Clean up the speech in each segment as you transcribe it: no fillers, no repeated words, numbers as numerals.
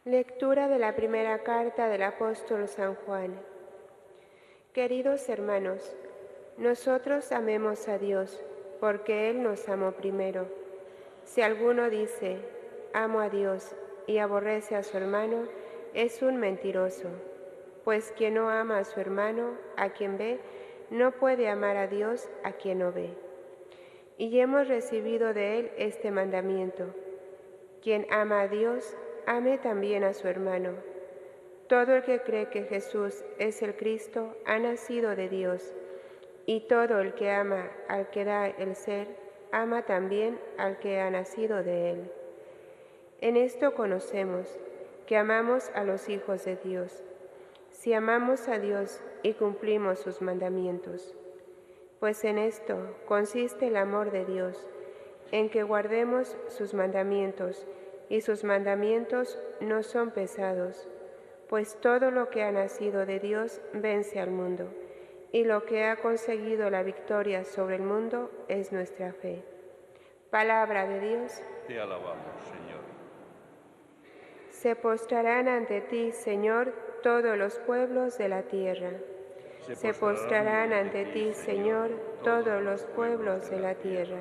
Lectura de la primera carta del apóstol San Juan. Queridos hermanos, nosotros amemos a Dios, porque Él nos amó primero. Si alguno dice, amo a Dios, y aborrece a su hermano, es un mentiroso. Pues quien no ama a su hermano, a quien ve, no puede amar a Dios a quien no ve. Y hemos recibido de Él este mandamiento: quien ama a Dios, ame también a su hermano. Todo el que cree que Jesús es el Cristo ha nacido de Dios, y todo el que ama al que da el ser, ama también al que ha nacido de él. En esto conocemos que amamos a los hijos de Dios, si amamos a Dios y cumplimos sus mandamientos. Pues en esto consiste el amor de Dios, en que guardemos sus mandamientos, y sus mandamientos no son pesados, pues todo lo que ha nacido de Dios vence al mundo, y lo que ha conseguido la victoria sobre el mundo es nuestra fe. Palabra de Dios. Te alabamos, Señor. Se postrarán ante ti, Señor, todos los pueblos de la tierra. Se postrarán ante ti, Señor, todos los pueblos de la tierra.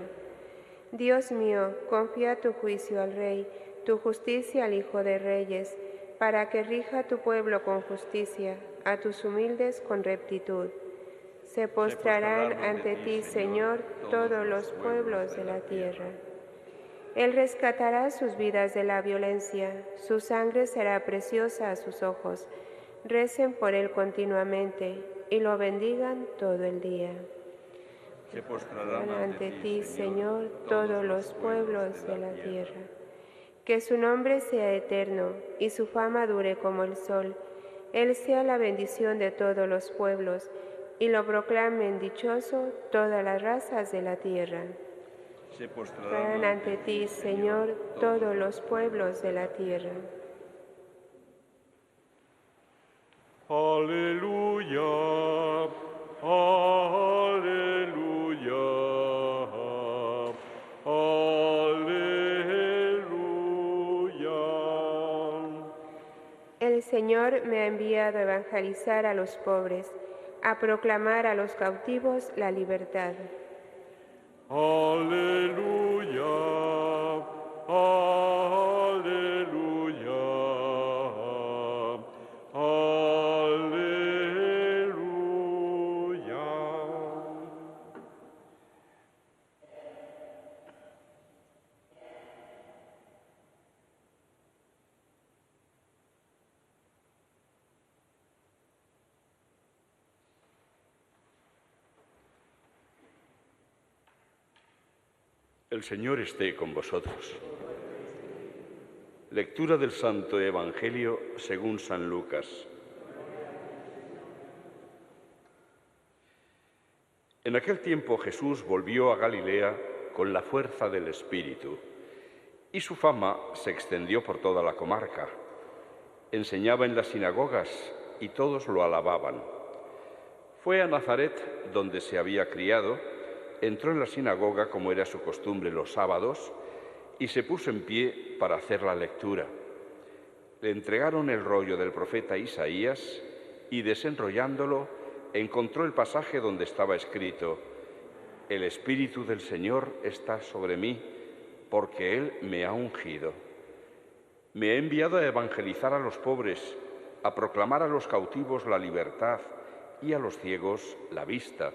Dios mío, confía tu juicio al Rey, tu justicia al Hijo de Reyes, para que rija tu pueblo con justicia, a tus humildes con rectitud. Se postrarán ante ti, Señor, todos los pueblos de la tierra. Él rescatará sus vidas de la violencia, su sangre será preciosa a sus ojos. Recen por él continuamente y lo bendigan todo el día. Se postrarán Ante ti, Señor, todos los pueblos de la tierra. Que su nombre sea eterno y su fama dure como el sol. Él sea la bendición de todos los pueblos y lo proclamen dichoso todas las razas de la tierra. Se postrarán Ante ti, Señor, todos los pueblos de la tierra. Aleluya, aleluya, aleluya. El Señor me ha enviado a evangelizar a los pobres, a proclamar a los cautivos la libertad. Aleluya, aleluya, aleluya. El Señor esté con vosotros. Lectura del Santo Evangelio según San Lucas. En aquel tiempo Jesús volvió a Galilea con la fuerza del Espíritu, y su fama se extendió por toda la comarca. Enseñaba en las sinagogas y todos lo alababan. Fue a Nazaret, donde se había criado, entró en la sinagoga como era su costumbre los sábados y se puso en pie para hacer la lectura. Le entregaron el rollo del profeta Isaías y, desenrollándolo, encontró el pasaje donde estaba escrito: El Espíritu del Señor está sobre mí, porque Él me ha ungido. Me ha enviado a evangelizar a los pobres, a proclamar a los cautivos la libertad y a los ciegos la vista,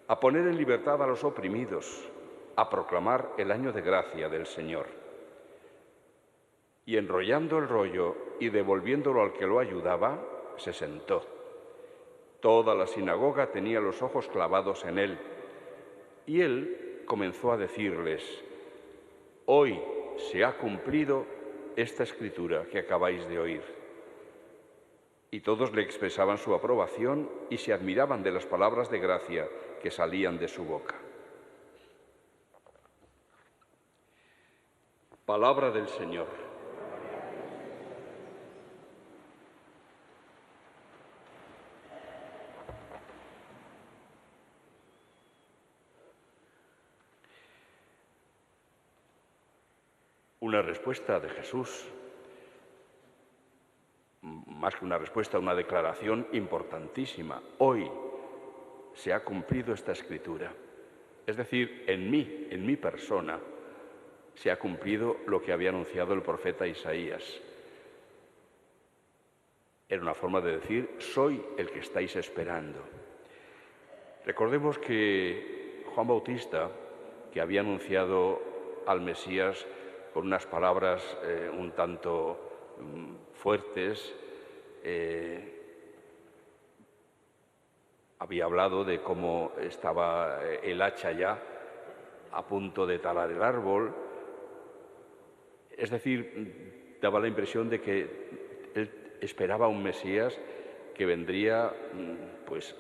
a poner en libertad a los oprimidos, a proclamar el año de gracia del Señor. Y enrollando el rollo y devolviéndolo al que lo ayudaba, se sentó. Toda la sinagoga tenía los ojos clavados en él, y él comenzó a decirles: Hoy se ha cumplido esta escritura que acabáis de oír. Y todos le expresaban su aprobación y se admiraban de las palabras de gracia que salían de su boca. Palabra del Señor. Una respuesta de Jesús más que una respuesta, una declaración importantísima. Hoy se ha cumplido esta escritura. Es decir, en mi persona, se ha cumplido lo que había anunciado el profeta Isaías. Era una forma de decir, soy el que estáis esperando. Recordemos que Juan Bautista, que había anunciado al Mesías con unas palabras un tanto fuertes, había hablado de cómo estaba el hacha ya a punto de talar el árbol. Es decir, daba la impresión de que él esperaba un Mesías que vendría pues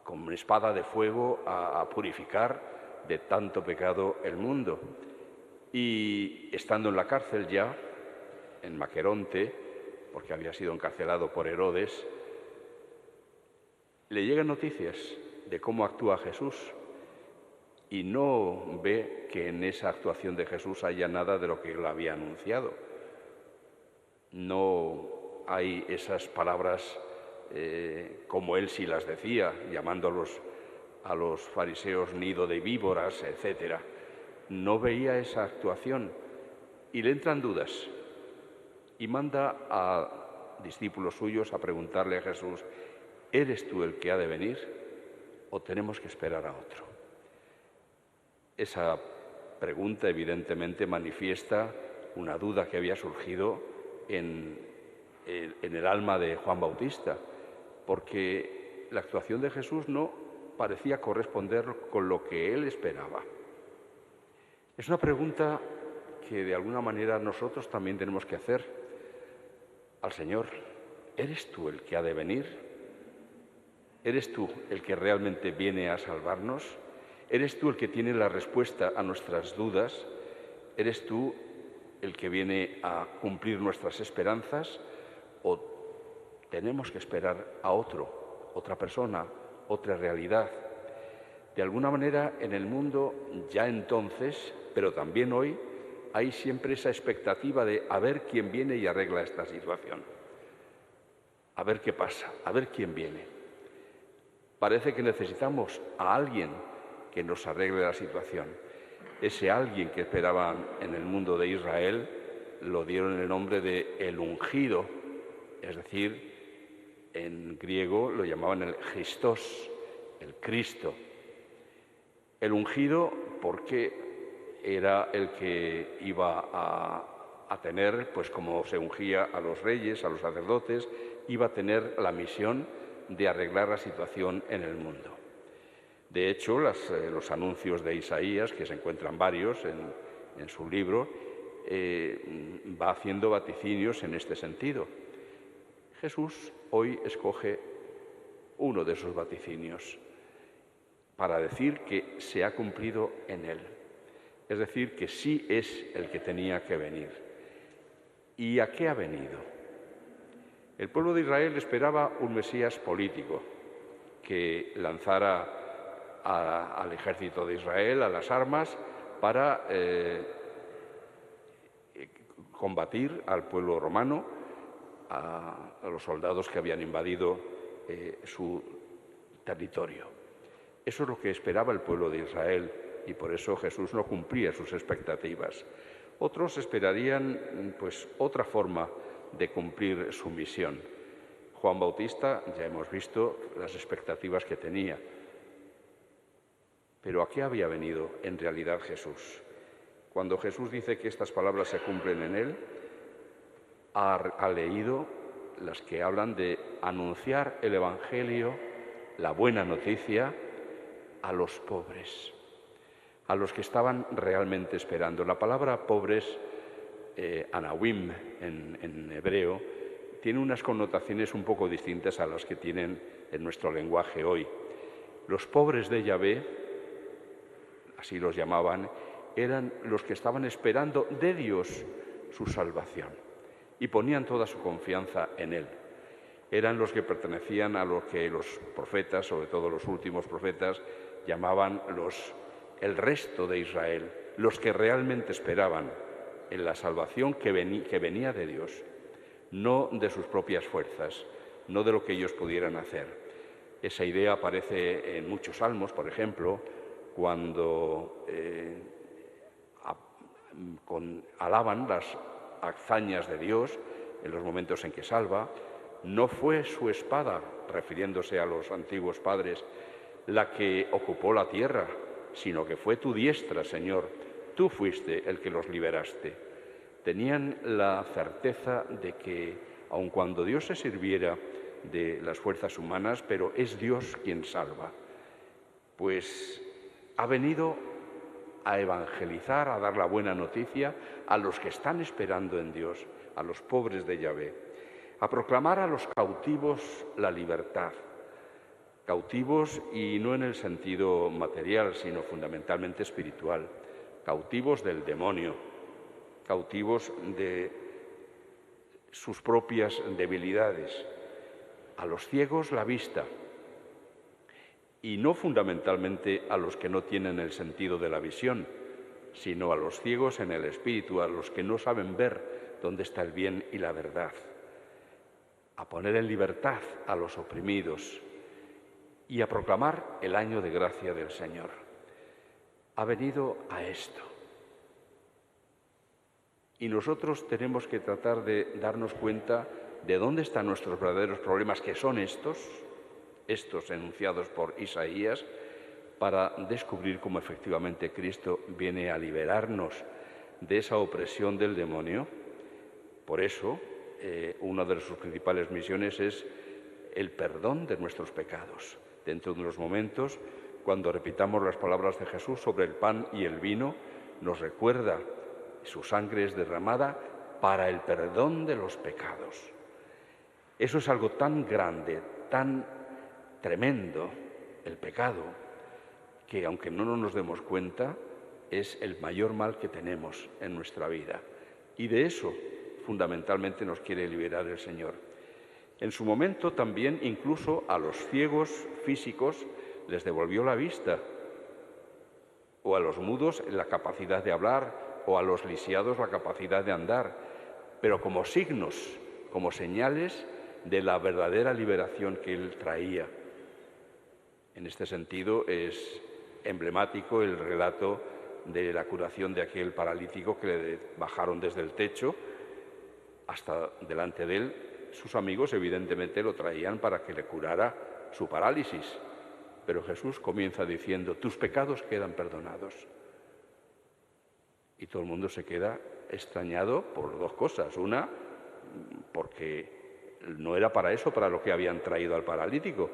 con espada de fuego a purificar de tanto pecado el mundo. Y estando en la cárcel ya, en Maqueronte, porque había sido encarcelado por Herodes, le llegan noticias de cómo actúa Jesús y no ve que en esa actuación de Jesús haya nada de lo que él había anunciado. No hay esas palabras como él sí las decía, llamando a los fariseos nido de víboras, etc. No veía esa actuación y le entran dudas y manda a discípulos suyos a preguntarle a Jesús, ¿eres tú el que ha de venir o tenemos que esperar a otro? Esa pregunta evidentemente manifiesta una duda que había surgido en el alma de Juan Bautista, porque la actuación de Jesús no parecía corresponder con lo que él esperaba. Es una pregunta que de alguna manera nosotros también tenemos que hacer al Señor. ¿Eres tú el que ha de venir? ¿Eres tú el que realmente viene a salvarnos? ¿Eres tú el que tiene la respuesta a nuestras dudas? ¿Eres tú el que viene a cumplir nuestras esperanzas? ¿O tenemos que esperar a otra persona, otra realidad? De alguna manera en el mundo ya entonces, pero también hoy, hay siempre esa expectativa de a ver quién viene y arregla esta situación. A ver qué pasa, a ver quién viene. Parece que necesitamos a alguien que nos arregle la situación. Ese alguien que esperaban en el mundo de Israel lo dieron el nombre de el ungido, es decir, en griego lo llamaban el Christos, el Cristo. El ungido porque era el que iba a tener, pues como se ungía a los reyes, a los sacerdotes, iba a tener la misión de arreglar la situación en el mundo. De hecho, los anuncios de Isaías, que se encuentran varios en su libro, va haciendo vaticinios en este sentido. Jesús hoy escoge uno de esos vaticinios para decir que se ha cumplido en él. Es decir, que sí es el que tenía que venir. ¿Y a qué ha venido? El pueblo de Israel esperaba un Mesías político que lanzara al ejército de Israel, a las armas, para combatir al pueblo romano, a los soldados que habían invadido su territorio. Eso es lo que esperaba el pueblo de Israel y por eso Jesús no cumplía sus expectativas. Otros esperarían pues otra forma de cumplir su misión. Juan Bautista, ya hemos visto las expectativas que tenía. Pero ¿a qué había venido en realidad Jesús? Cuando Jesús dice que estas palabras se cumplen en él, ha leído las que hablan de anunciar el Evangelio, la buena noticia, a los pobres, a los que estaban realmente esperando. La palabra pobres, anawim en hebreo, tiene unas connotaciones un poco distintas a las que tienen en nuestro lenguaje hoy. Los pobres de Yahvé, así los llamaban, eran los que estaban esperando de Dios su salvación y ponían toda su confianza en Él. Eran los que pertenecían a lo que los profetas, sobre todo los últimos profetas, llamaban el resto de Israel, los que realmente esperaban en la salvación que venía de Dios. no de sus propias fuerzas, no de lo que ellos pudieran hacer. Esa idea aparece en muchos salmos, por ejemplo, cuando alaban las hazañas de Dios en los momentos en que salva. No fue su espada, refiriéndose a los antiguos padres, la que ocupó la tierra, sino que fue tu diestra, Señor. Tú fuiste el que los liberaste. Tenían la certeza de que, aun cuando Dios se sirviera de las fuerzas humanas, pero es Dios quien salva, pues ha venido a evangelizar, a dar la buena noticia a los que están esperando en Dios, a los pobres de Yahvé, a proclamar a los cautivos la libertad. Cautivos, y no en el sentido material, sino fundamentalmente espiritual, cautivos del demonio, cautivos de sus propias debilidades, a los ciegos la vista, y no fundamentalmente a los que no tienen el sentido de la visión, sino a los ciegos en el espíritu, a los que no saben ver dónde está el bien y la verdad, a poner en libertad a los oprimidos y a proclamar el año de gracia del Señor. Ha venido a esto. Y nosotros tenemos que tratar de darnos cuenta de dónde están nuestros verdaderos problemas, que son estos enunciados por Isaías, para descubrir cómo efectivamente Cristo viene a liberarnos de esa opresión del demonio. Por eso, una de sus principales misiones es el perdón de nuestros pecados. Dentro de unos momentos, cuando repitamos las palabras de Jesús sobre el pan y el vino, nos recuerda: su sangre es derramada para el perdón de los pecados. Eso es algo tan grande, tan tremendo, el pecado, que aunque no nos demos cuenta, es el mayor mal que tenemos en nuestra vida. Y de eso fundamentalmente nos quiere liberar el Señor. En su momento también incluso a los ciegos físicos les devolvió la vista, o a los mudos la capacidad de hablar, o a los lisiados la capacidad de andar, pero como signos, como señales de la verdadera liberación que él traía. En este sentido es emblemático el relato de la curación de aquel paralítico que le bajaron desde el techo hasta delante de él. Sus amigos evidentemente lo traían para que le curara su parálisis, pero Jesús comienza diciendo: tus pecados quedan perdonados. Y todo el mundo se queda extrañado por dos cosas. Una, porque no era para eso para lo que habían traído al paralítico.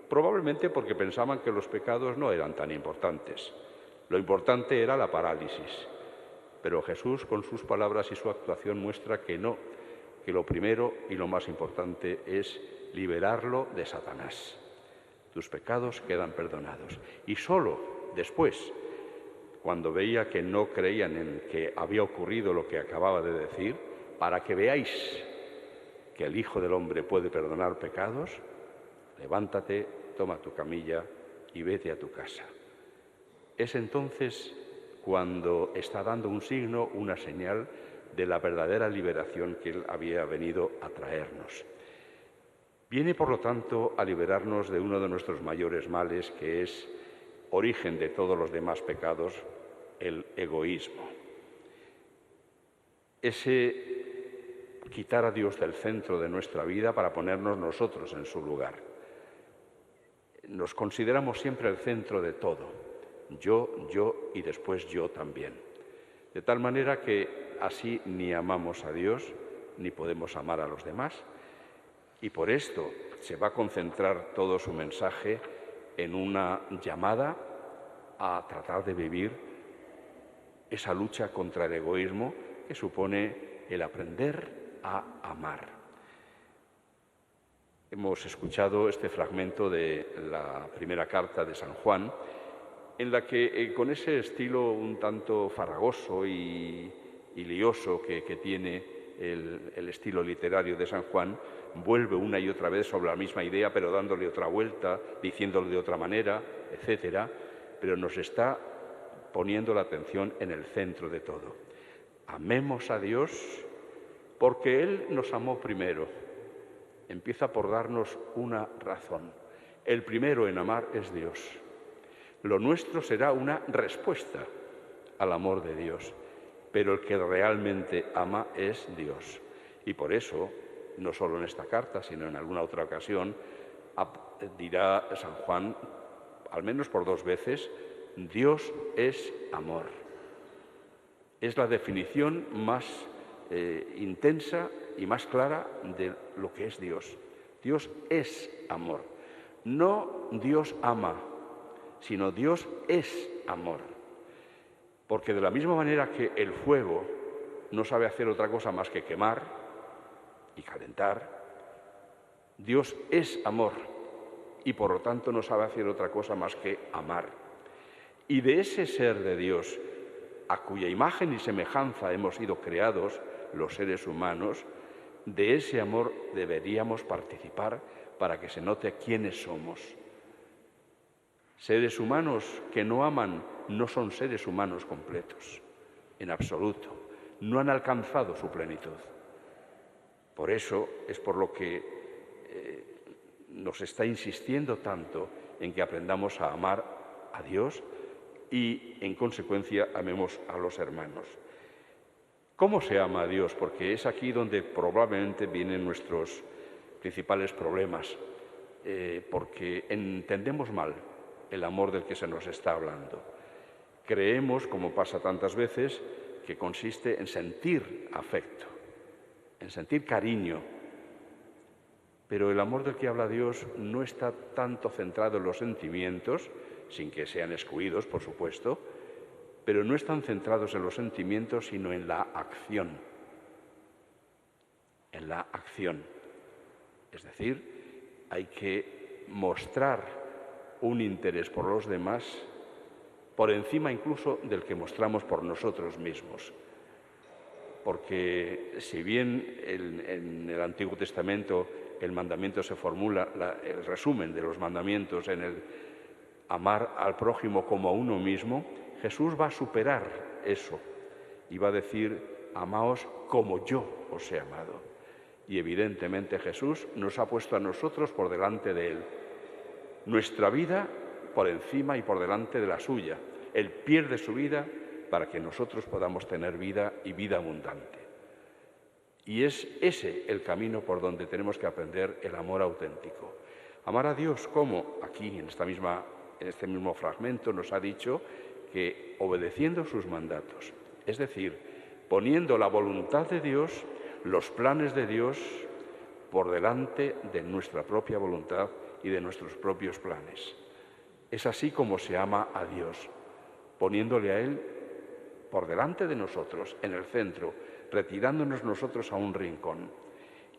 Probablemente porque pensaban que los pecados no eran tan importantes. Lo importante era la parálisis. Pero Jesús, con sus palabras y su actuación, muestra que no, que lo primero y lo más importante es liberarlo de Satanás. Tus pecados quedan perdonados. Y solo después, cuando veía que no creían en que había ocurrido lo que acababa de decir, para que veáis que el Hijo del Hombre puede perdonar pecados, levántate, toma tu camilla y vete a tu casa. Es entonces cuando está dando un signo, una señal de la verdadera liberación que él había venido a traernos. Viene, por lo tanto, a liberarnos de uno de nuestros mayores males, que es origen de todos los demás pecados, el egoísmo. Ese quitar a Dios del centro de nuestra vida para ponernos nosotros en su lugar. Nos consideramos siempre el centro de todo. Yo y después yo también. De tal manera que así ni amamos a Dios ni podemos amar a los demás. Y por esto se va a concentrar todo su mensaje en una llamada a tratar de vivir esa lucha contra el egoísmo que supone el aprender a amar. Hemos escuchado este fragmento de la primera carta de San Juan, en la que con ese estilo un tanto farragoso y lioso que tiene el estilo literario de San Juan, vuelve una y otra vez sobre la misma idea, pero dándole otra vuelta, diciéndolo de otra manera, etcétera, pero nos está poniendo la atención en el centro de todo. Amemos a Dios Porque Él nos amó primero. Empieza por darnos una razón. El primero en amar es Dios. Lo nuestro será una respuesta al amor de Dios, pero el que realmente ama es Dios. Y por eso, no solo en esta carta, sino en alguna otra ocasión, dirá San Juan, al menos por 2 veces, Dios es amor. Es la definición más intensa y más clara de lo que es Dios. Dios es amor. No Dios ama, sino Dios es amor. Porque de la misma manera que el fuego no sabe hacer otra cosa más que quemar y calentar, Dios es amor y por lo tanto no sabe hacer otra cosa más que amar. Y de ese ser de Dios, a cuya imagen y semejanza hemos sido creados los seres humanos, de ese amor deberíamos participar para que se note quiénes somos. Seres humanos que no aman no son seres humanos completos, en absoluto. No han alcanzado su plenitud. Por eso es por lo que nos está insistiendo tanto en que aprendamos a amar a Dios y, en consecuencia, amemos a los hermanos. ¿Cómo se ama a Dios? Porque es aquí donde probablemente vienen nuestros principales problemas, porque entendemos mal el amor del que se nos está hablando. Creemos, como pasa tantas veces, que consiste en sentir afecto, en sentir cariño. Pero el amor del que habla Dios no está tanto centrado en los sentimientos, sin que sean excluidos, por supuesto, pero no están centrados en los sentimientos, sino en la acción. En la acción. Es decir, hay que mostrar un interés por los demás por encima incluso del que mostramos por nosotros mismos. Porque si bien en el Antiguo Testamento el mandamiento se formula, el resumen de los mandamientos en el amar al prójimo como a uno mismo, Jesús va a superar eso y va a decir, amaos como yo os he amado. Y evidentemente Jesús nos ha puesto a nosotros por delante de Él. Nuestra vida por encima y por delante de la suya. Él pierde su vida para que nosotros podamos tener vida y vida abundante. Y es ese el camino por donde tenemos que aprender el amor auténtico. Amar a Dios como aquí en este mismo fragmento nos ha dicho que obedeciendo sus mandatos, es decir, poniendo la voluntad de Dios, los planes de Dios por delante de nuestra propia voluntad y de nuestros propios planes. Es así como se ama a Dios, poniéndole a Él por delante de nosotros, en el centro, retirándonos nosotros a un rincón.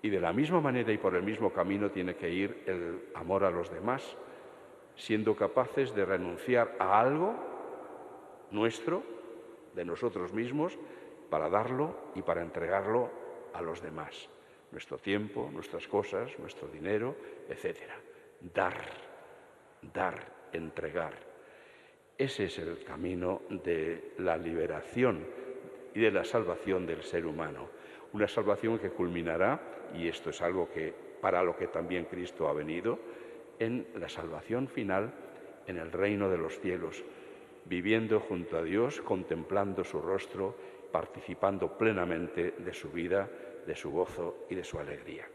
Y de la misma manera y por el mismo camino tiene que ir el amor a los demás, siendo capaces de renunciar a algo nuestro, de nosotros mismos, para darlo y para entregarlo a los demás. Nuestro tiempo, nuestras cosas, nuestro dinero, etc. Dar, entregar. Ese es el camino de la liberación y de la salvación del ser humano. Una salvación que culminará, y esto es algo que para lo que también Cristo ha venido, en la salvación final en el reino de los cielos, viviendo junto a Dios, contemplando su rostro, participando plenamente de su vida, de su gozo y de su alegría.